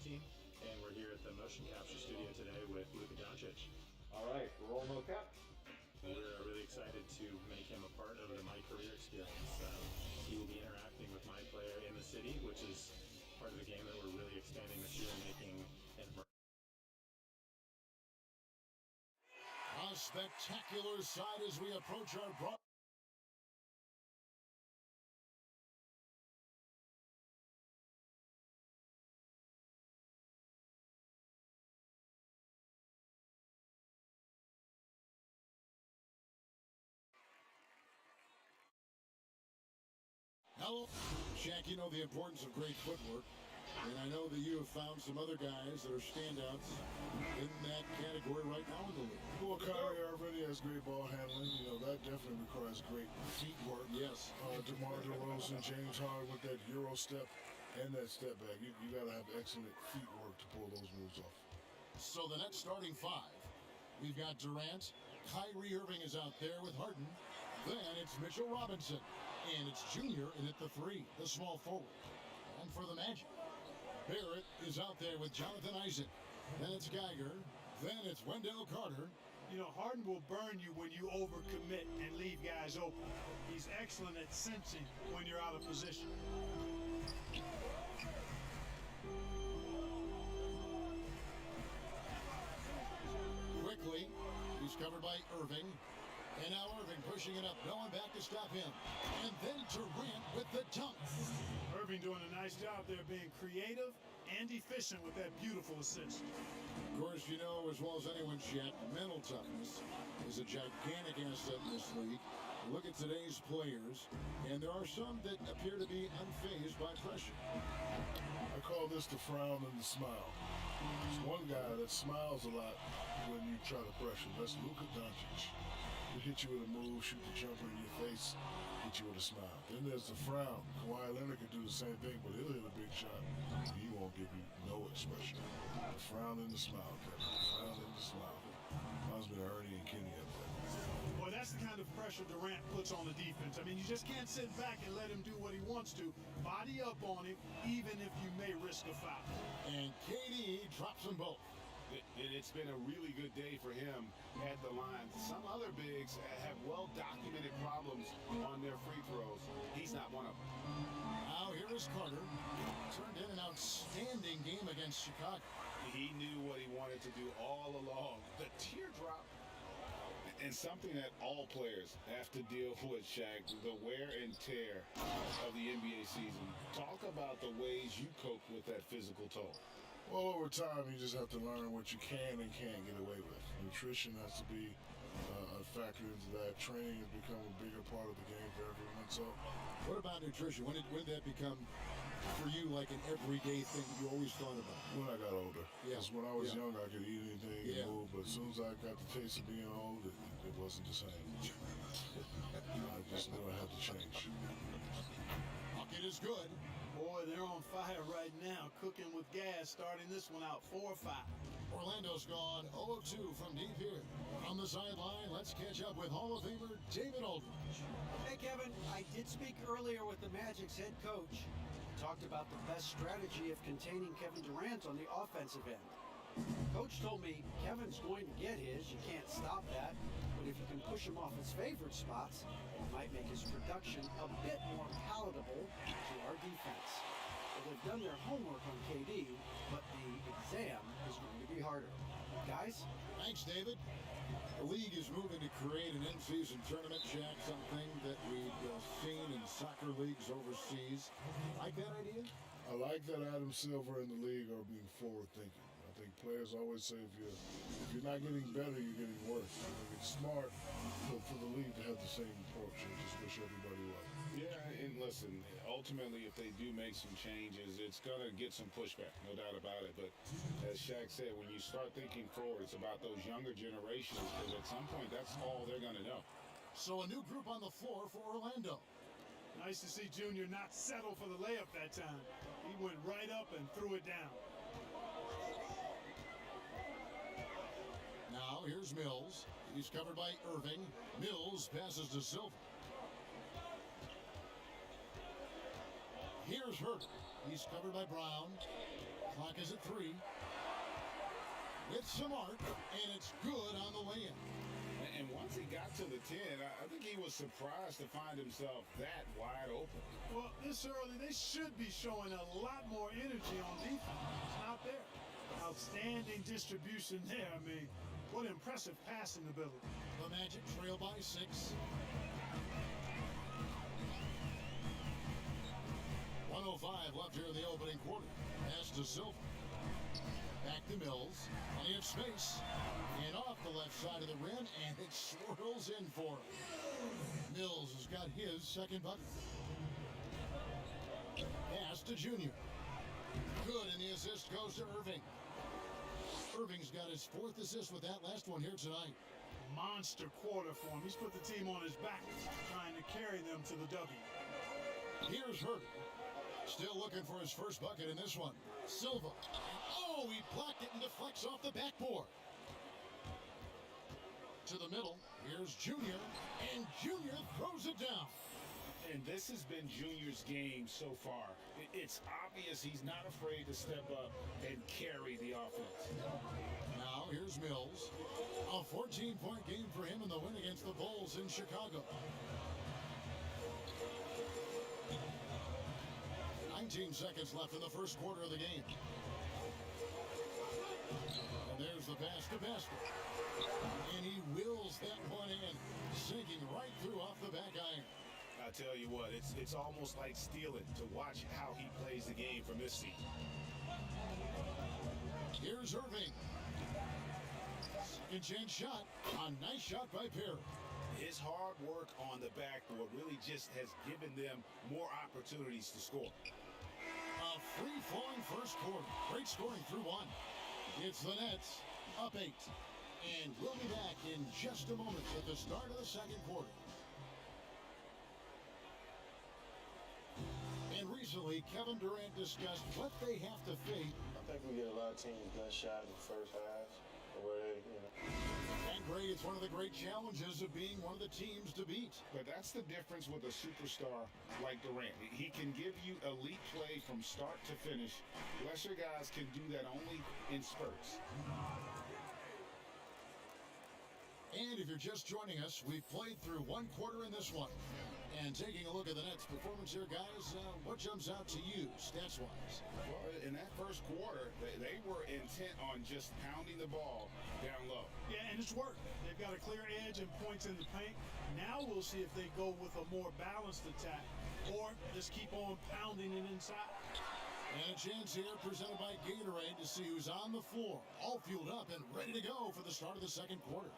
team, and we're here at the motion capture studio today with Luka Doncic. All right, roll mocap. We're really excited to make him a part of the My Career experience. He will be interacting with My Player in the city, which is part of the game that we're really expanding this year and making an A spectacular sight as we approach our broad. Now, Shaq, you know the importance of great footwork, and I know that you have found some other guys that are standouts in that category right now in the league. Well, Kyrie Irving has great ball handling. You know, that definitely requires great feet work. Yes. DeMar DeRozan, James Harden with that Euro step and that step back. You got to have excellent feet work to pull those moves off. So the next starting five, we've got Durant. Kyrie Irving is out there with Harden. Then it's Mitchell Robinson. And it's Junior in at the three, the small forward. And for the Magic, Barrett is out there with Jonathan Isaac. Then it's Geiger. Then it's Wendell Carter. You know, Harden will burn you when you overcommit and leave guys open. He's excellent at sensing when you're out of position. Quickly, he's covered by Irving. And now Irving pushing it up. No one back to stop him. And then Durant with the dunk. Irving doing a nice job there being creative and efficient with that beautiful assist. Of course, you know as well as anyone, Shaq, mental toughness is a gigantic asset in this league. Look at today's players, and there are some that appear to be unfazed by pressure. I call this the frown and the smile. There's one guy that smiles a lot when you try to pressure. That's Luka Doncic. He'll hit you with a move, shoot the jumper in your face, hit you with a smile. Then there's the frown. Kawhi Leonard can do the same thing, but he'll hit a big shot. He won't give you no expression. The frown and the smile, Kevin. The frown and the smile. Reminds me of Ernie and Kenny up there. Boy, that's the kind of pressure Durant puts on the defense. I mean, you just can't sit back and let him do what he wants to. Body up on him, even if you may risk a foul. And KD drops them both. It's been a really good day for him at the line. Some other bigs have well-documented problems on their free throws. He's not one of them. Now here is Carter. Turned in an outstanding game against Chicago. He knew what he wanted to do all along. The teardrop, and something that all players have to deal with, Shaq, the wear and tear of the NBA season. Talk about the ways you cope with that physical toll. Well, over time, you just have to learn what you can and can't get away with. Nutrition has to be a factor into that. Training has become a bigger part of the game for everyone. So, what about nutrition? When did that become, for you, like an everyday thing you always thought about? When I got older. Yeah. Because when I was young, I could eat anything and Yeah. move. But as soon as I got the taste of being old, it wasn't the same. I just knew I had to change. Bucket is good. Boy, they're on fire right now, cooking with gas, starting this one out 4-5. Orlando's gone 0-2 from deep here. On the sideline, let's catch up with Hall of Famer David Aldridge. Hey, Kevin, I did speak earlier with the Magic's head coach. Talked about the best strategy of containing Kevin Durant on the offensive end. Coach told me Kevin's going to get his. You can't stop that. But if you can push him off his favorite spots, it might make his production a bit more palatable to our defense. Well, they've done their homework on KD, but the exam is going to be harder. Guys? Thanks, David. The league is moving to create an in-season tournament, Shaq, something that we've seen in soccer leagues overseas. Like that idea? I like that Adam Silver and the league are being forward-thinking. I think players always say if you're not getting better, you're getting worse. I think it's smart for the league to have the same approach and just wish everybody well. Yeah, and listen, ultimately, if they do make some changes, it's going to get some pushback, no doubt about it. But as Shaq said, when you start thinking forward, it's about those younger generations, because at some point, that's all they're going to know. So a new group on the floor for Orlando. Nice to see Junior not settle for the layup that time. He went right up and threw it down. Now here's Mills. He's covered by Irving. Mills passes to Silver. Here's Hurt. He's covered by Brown. Clock is at 3. With some arc, and it's good on the way in. And once he got to the 10, I think he was surprised to find himself that wide open. Well, this early, they should be showing a lot more energy on defense. It's not there. Outstanding distribution there. I mean, what impressive passing ability. The Magic trail by 6. 1:05 left here in the opening quarter. Pass to Silva. Back to Mills. Plenty of space. And off the left side of the rim, and it swirls in for him. Mills has got his second bucket. Pass to Junior. Good, and the assist goes to Irving. Irving's got his 4th assist with that last one here tonight. Monster quarter for him. He's put the team on his back, trying to carry them to the W. Here's Hurd. Still looking for his first bucket in this one. Silva. Oh, he blocked it and deflects off the backboard. To the middle. Here's Junior. And Junior throws it down. And this has been Junior's game so far. It's obvious he's not afraid to step up and carry the offense. Now here's Mills. A 14-point game for him in the win against the Bulls in Chicago. 19 seconds left in the first quarter of the game. And there's the pass to basket. And he wills that one in, sinking right through off the back iron. I tell you what, it's almost like stealing to watch how he plays the game from this seat. Here's Irving. Second chance shot. A nice shot by Perry. His hard work on the backboard really just has given them more opportunities to score. A free-flowing first quarter. Great scoring through one. It's the Nets up 8. And we'll be back in just a moment at the start of the second quarter. And recently, Kevin Durant discussed what they have to face. I think we get a lot of teams gun shot in the first half. And Gray, it's one of the great challenges of being one of the teams to beat. But that's the difference with a superstar like Durant. He can give you elite play from start to finish. Lesser guys can do that only in spurts. And if you're just joining us, we've played through one quarter in this one. And taking a look at the Nets' performance here, guys, what jumps out to you, stats-wise? Well, in that first quarter, they were intent on just pounding the ball down low. Yeah, and it's worked. They've got a clear edge and points in the paint. Now we'll see if they go with a more balanced attack or just keep on pounding it inside. And a chance here presented by Gatorade to see who's on the floor, all fueled up and ready to go for the start of the second quarter.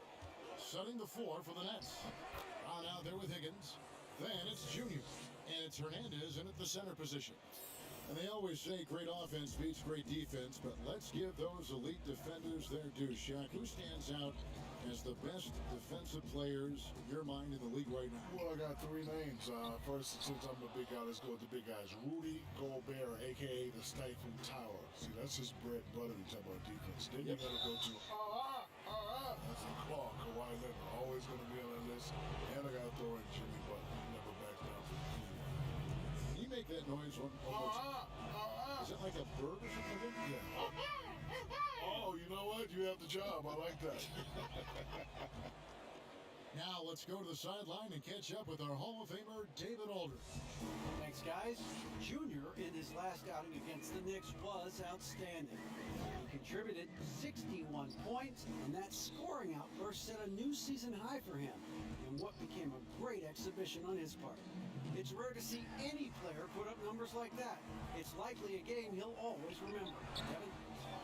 Setting the floor for the Nets. Brown out there with Higgins. Then it's Junior. And it's Hernandez in at the center position. And they always say great offense beats great defense, but let's give those elite defenders their due. Shaq, who stands out as the best defensive players in your mind in the league right now? Well, I got 3 names. First, since I'm a big guy, let's go with the big guys. Rudy Gobert, a.k.a. the Stifling Tower. See, that's his bread and butter in talking about defense. Then you got to go to, that's the claw, Kawhi Leonard. Always going to be on that list. And I got to throw in Jimmy Butler. He never backs down from the key. Can you make that noise one more time? Is it like a bird or something? Yeah. Oh, you know what? You have the job. I like that. Now let's go to the sideline and catch up with our Hall of Famer, David Aldridge. Thanks, guys. Junior, in his last outing against the Knicks, was outstanding. He contributed 61 points, and that scoring outburst set a new season high for him in what became a great exhibition on his part. It's rare to see any player put up numbers like that. It's likely a game he'll always remember. Kevin?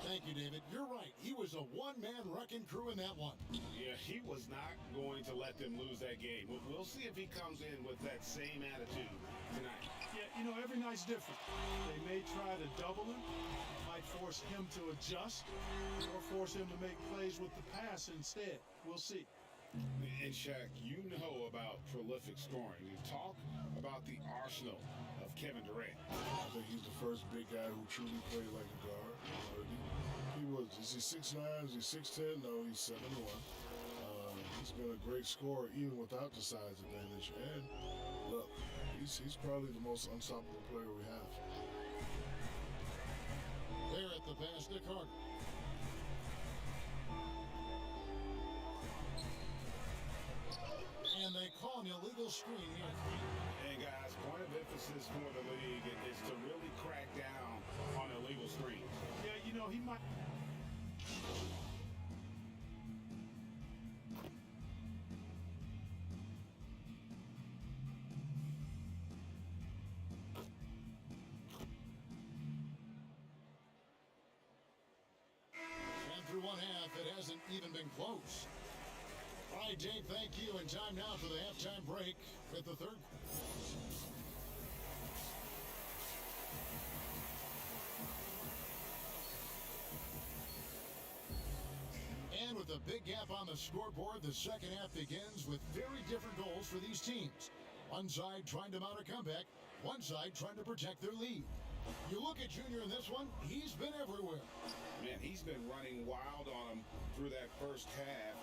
Thank you, David. You're right. He was a one-man wrecking crew in that one. Yeah, he was not going to let them lose that game. We'll see if he comes in with that same attitude tonight. Yeah, you know, every night's different. They may try to double him, might force him to adjust, or force him to make plays with the pass instead. We'll see. And Shaq, you know about prolific scoring. You talk about the arsenal of Kevin Durant. I think he's the first big guy who truly played like a guard. Is he 6'9"? Is he 6'10"? No, he's 7'1". He's been a great scorer even without the size advantage. And look, he's probably the most unstoppable player we have. There at the pass to Carter. And they call an illegal screen here. And guys, point of emphasis for the league is to really crack down on illegal screens. Yeah, you know, he might. And through one half, it hasn't even been close. All right, Dave, thank you. And time now for the halftime break with the third. And with a big gap on the scoreboard, the second half begins with very different goals for these teams. One side trying to mount a comeback, one side trying to protect their lead. You look at Junior in this one, he's been everywhere. Man, he's been running wild on him through that first half.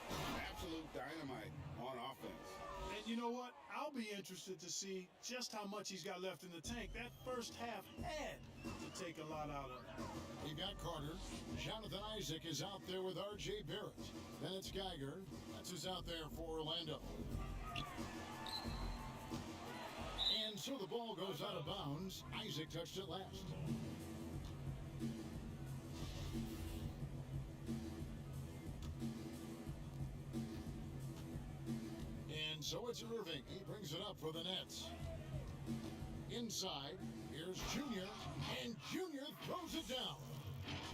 Absolute dynamite on offense. And you know what? I'll be interested to see just how much he's got left in the tank. That first half had to take a lot out of him. We've got Carter. Jonathan Isaac is out there with R.J. Barrett. Then it's Geiger. That's who's out there for Orlando. And so the ball goes out of bounds. Isaac touched it last. And so it's Irving. He brings it up for the Nets. Inside, here's Junior, and Junior throws it down.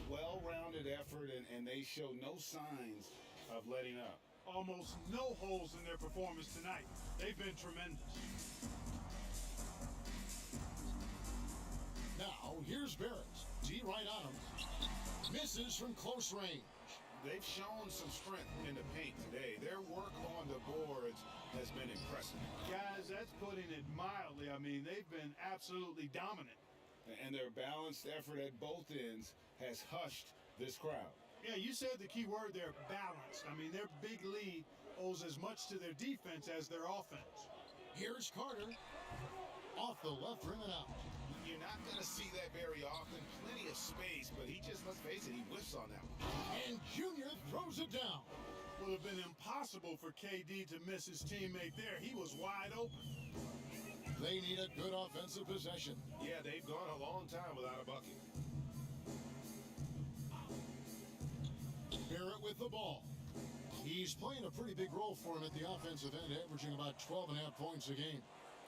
Well-rounded effort, and they show no signs of letting up. Almost no holes in their performance tonight. They've been tremendous. Now, here's Barrett. D right on him. Misses from close range. They've shown some strength in the paint today. Their work on the boards has been impressive. Guys, that's putting it mildly. I mean, they've been absolutely dominant. And their balanced effort at both ends has hushed this crowd. Yeah, you said the key word there, balanced. I mean, their big lead owes as much to their defense as their offense. Here's Carter. Off the left rim and out. You're not going to see that very often. Plenty of space, but he just, let's face it, he whiffs on that one. And Junior throws it down. Would have been impossible for KD to miss his teammate there. He was wide open. They need a good offensive possession. Yeah, they've gone a long time without a bucket. Barrett with the ball. He's playing a pretty big role for him at the offensive end, averaging about 12.5 points a game.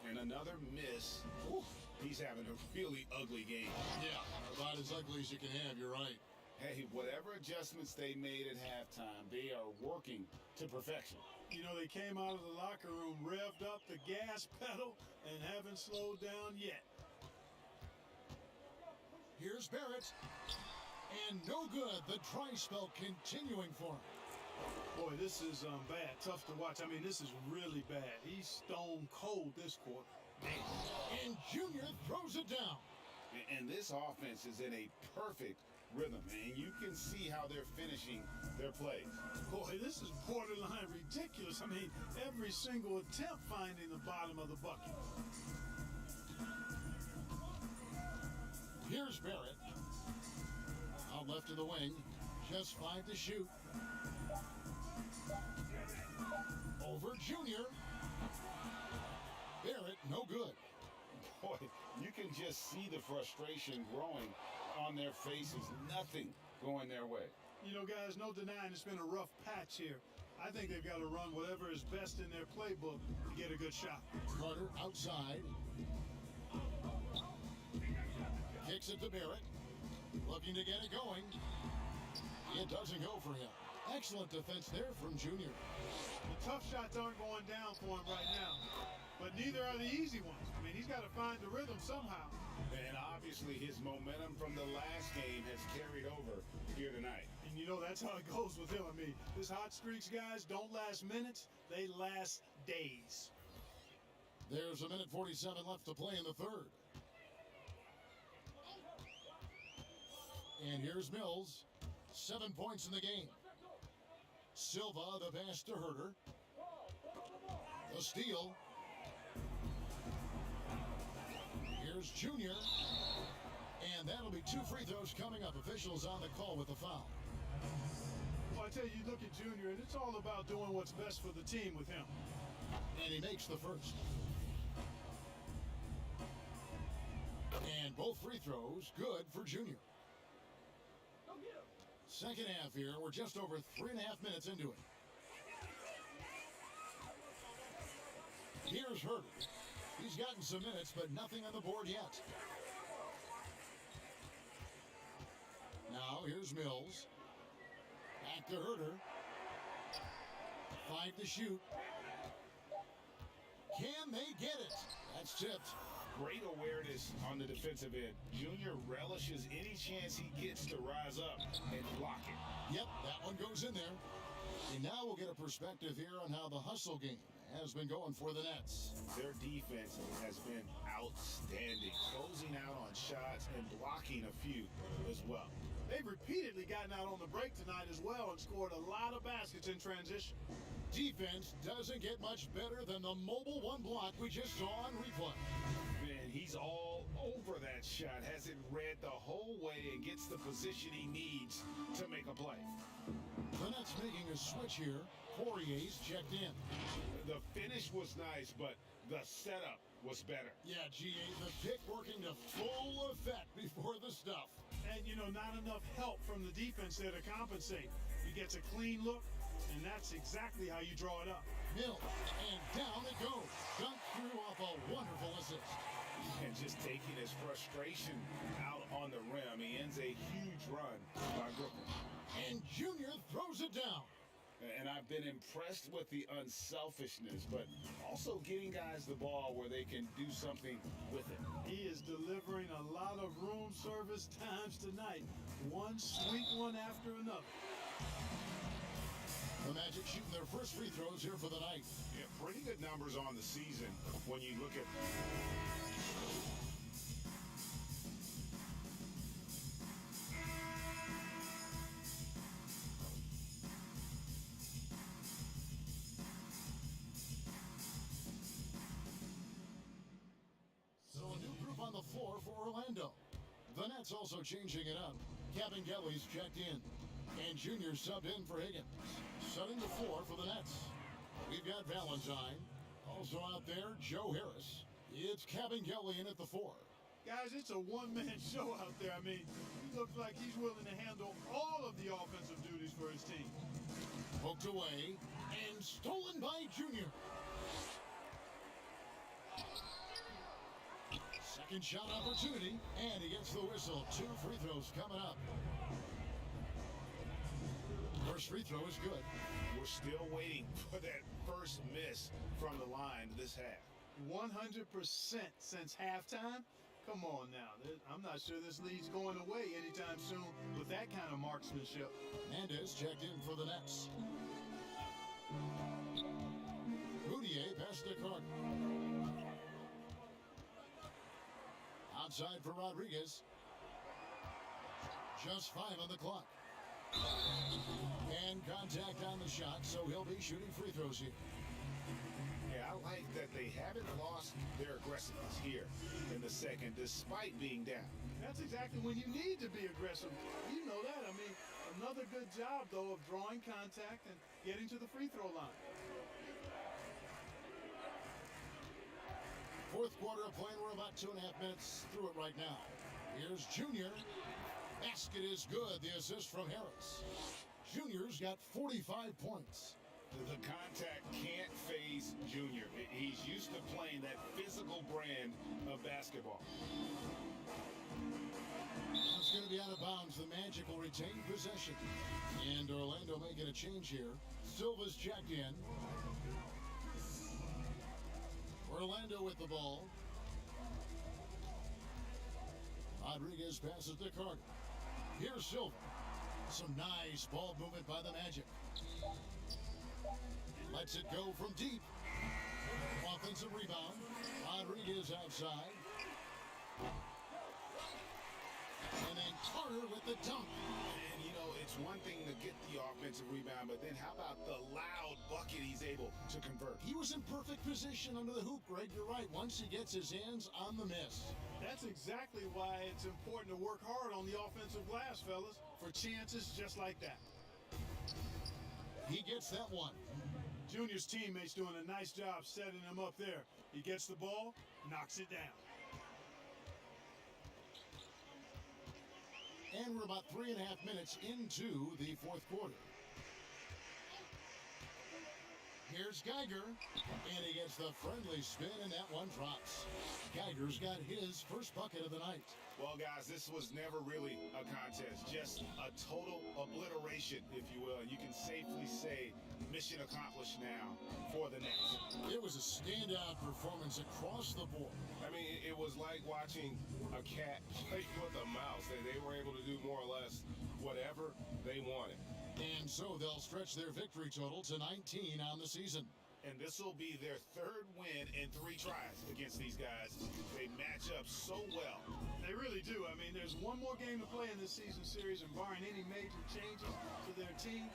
And another miss. Oof, he's having a really ugly game. Yeah, about as ugly as you can have, you're right. Hey, whatever adjustments they made at halftime, they are working to perfection. You know, they came out of the locker room, revved up the gas pedal, and haven't slowed down yet. Here's Barrett. And no good. The dry spell continuing for him. Boy, this is bad. Tough to watch. I mean, this is really bad. He's stone cold this quarter. And Junior throws it down. And this offense is in a perfect rhythm, and you can see how they're finishing their plays. Boy, this is borderline ridiculous. I mean, every single attempt finding the bottom of the bucket. Here's Barrett. Out left of the wing. Just 5 to shoot. Over Junior. Barrett, no good. Boy, you can just see the frustration growing on their faces. Nothing going their way. You know, guys, no denying it's been a rough patch here. I think they've got to run whatever is best in their playbook to get a good shot. Carter outside. Kicks it to Barrett. Looking to get it going. It doesn't go for him. Excellent defense there from Junior. The tough shots aren't going down for him right now, but neither are the easy ones. I mean, he's got to find the rhythm somehow. And obviously his momentum from the last game has carried over here tonight. And you know, that's how it goes with him. I mean, his hot streaks, guys, don't last minutes. They last days. There's a minute 47 left to play in the third. And here's Mills. 7 points in the game. Silva, the pass to Herter. The steal. Here's Junior. And that'll be 2 free throws coming up. Officials on the call with the foul. Well, I tell you, look at Junior, and it's all about doing what's best for the team with him. And he makes the first. And both free throws good for Junior. Second half here. We're just over 3.5 minutes into it. Here's Herder. He's gotten some minutes, but nothing on the board yet. Now, here's Mills. Back to Herder. 5 to shoot. Can they get it? That's tipped. Great awareness on the defensive end. Junior relishes any chance he gets to rise up and block it. Yep, that one goes in there. And now we'll get a perspective here on how the hustle game has been going for the Nets. Their defense has been outstanding, closing out on shots and blocking a few as well. They've repeatedly gotten out on the break tonight as well and scored a lot of baskets in transition. Defense doesn't get much better than the mobile one block we just saw on replay. Man, he's all over that shot, has it read the whole way and gets the position he needs to make a play. The Nets making a switch here. Poirier's checked in. The finish was nice, but the setup was better. Yeah, GA, the pick working to full effect before the stuff. And, you know, not enough help from the defense there to compensate. He gets a clean look, and that's exactly how you draw it up. Mills, and down it goes. Dunk through off a wonderful assist. And just taking his frustration out on the rim. He ends a huge run by Brooklyn. And Junior throws it down. And I've been impressed with the unselfishness, but also getting guys the ball where they can do something with it. He is delivering a lot of room service times tonight. One sweet one after another. The Magic shooting their first free throws here for the night. Yeah, pretty good numbers on the season when you look at... So a new group on the floor for Orlando. The Nets also changing it up. Kevin Gelly's checked in. And Junior subbed in for Higgins. Setting the floor for the Nets. We've got Valentine. Also out there, Joe Harris. It's Kevin Gelly in at the 4. Guys, it's a one-man show out there. I mean, he looks like he's willing to handle all of the offensive duties for his team. Poked away and stolen by Junior. Second shot opportunity, and he gets the whistle. 2 free throws coming up. First free throw is good. We're still waiting for that first miss from the line this half. 100% since halftime? Come on now. I'm not sure this lead's going away anytime soon with that kind of marksmanship. Hernandez checked in for the Nets. Boudier passed to Carter. Outside for Rodriguez. Just 5 on the clock. And contact on the shot, so he'll be shooting free throws here. Yeah, I like that they haven't lost their aggressiveness here in the second, despite being down. That's exactly when you need to be aggressive. You know that. I mean, another good job, though, of drawing contact and getting to the free throw line. Fourth quarter of play. We're about 2.5 minutes through it right now. Here's Junior. Basket is good. The assist from Harris. Junior's got 45 points. The contact can't phase Junior. He's used to playing that physical brand of basketball. It's going to be out of bounds. The Magic will retain possession. And Orlando making a change here. Silva's checked in. Orlando with the ball. Rodriguez passes to Carter. Here's Silva. Some nice ball movement by the Magic. Lets it go from deep. Offensive rebound. Rodriguez outside. And then Carter with the dunk. And, you know, it's one thing to get the offense offensive rebound, but then how about the loud bucket he's able to convert? He was in perfect position under the hoop, Greg. You're right. Once he gets his hands on the miss. That's exactly why it's important to work hard on the offensive glass, fellas, for chances just like that. He gets that one. Junior's teammates doing a nice job setting him up there. He gets the ball, knocks it down. And we're about 3.5 minutes into the fourth quarter. Here's Geiger, and he gets the friendly spin, and that one drops. Geiger's got his first bucket of the night. Well, guys, this was never really a contest, just a total obliteration, if you will. And you can safely say mission accomplished now for the Nets. It was a standout performance across the board. I mean, it was like watching a cat play with a mouse. They were able to do more or less whatever they wanted. And so they'll stretch their victory total to 19 on the season. And this will be their third win in 3 tries against these guys. They match up so well. They really do. I mean, there's one more game to play in this season series, and barring any major changes to their team,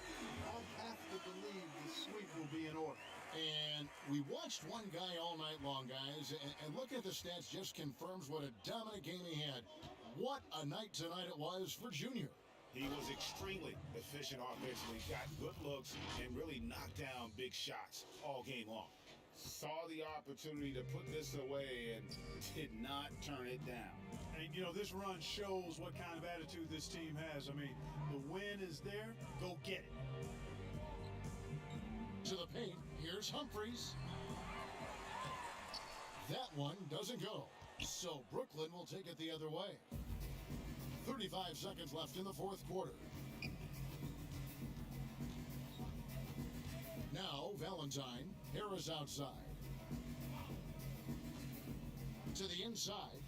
I have to believe the sweep will be in order. And we watched one guy all night long, guys, and look at the stats, just confirms what a dominant game he had. What a night tonight it was for Junior. He was extremely efficient offensively, got good looks, and really knocked down big shots all game long. Saw the opportunity to put this away and Did not turn it down. And, you know, this run shows what kind of attitude this team has. I mean, the win is there. Go get it. To the paint, here's Humphries. That one doesn't go. So Brooklyn will take it the other way. 35 seconds left in the fourth quarter. Now Valentine. Harris outside. To the inside.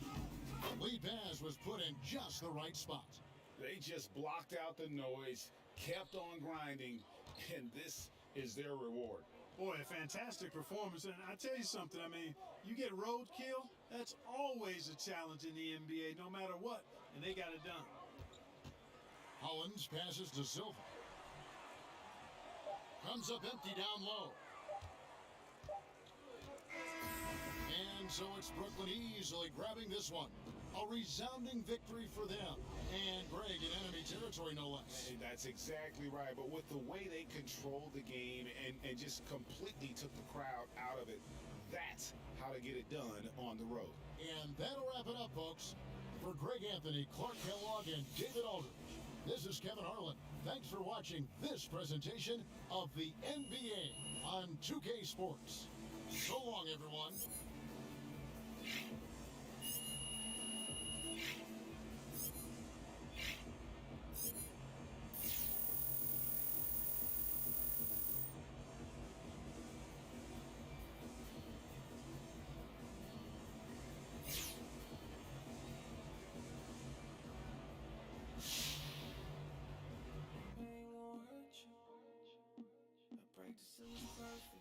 Lead pass was put in just the right spot. They just blocked out the noise, kept on grinding, and this is their reward. Boy, a fantastic performance. And I tell you something, I mean, you get roadkill, that's always a challenge in the NBA, no matter what. And they got it done. Hollins passes to Silva. Comes up empty down low. And so it's Brooklyn easily grabbing this one. A resounding victory for them. And Greg in enemy territory, no less. And that's exactly right. But with the way they controlled the game and just completely took the crowd out of it, that's how to get it done on the road. And that'll wrap it up, folks. For Greg Anthony, Clark Kellogg, and David Aldridge, this is Kevin Harlan. Thanks for watching this presentation of the NBA on 2K Sports. So long, everyone. Practicing perfect.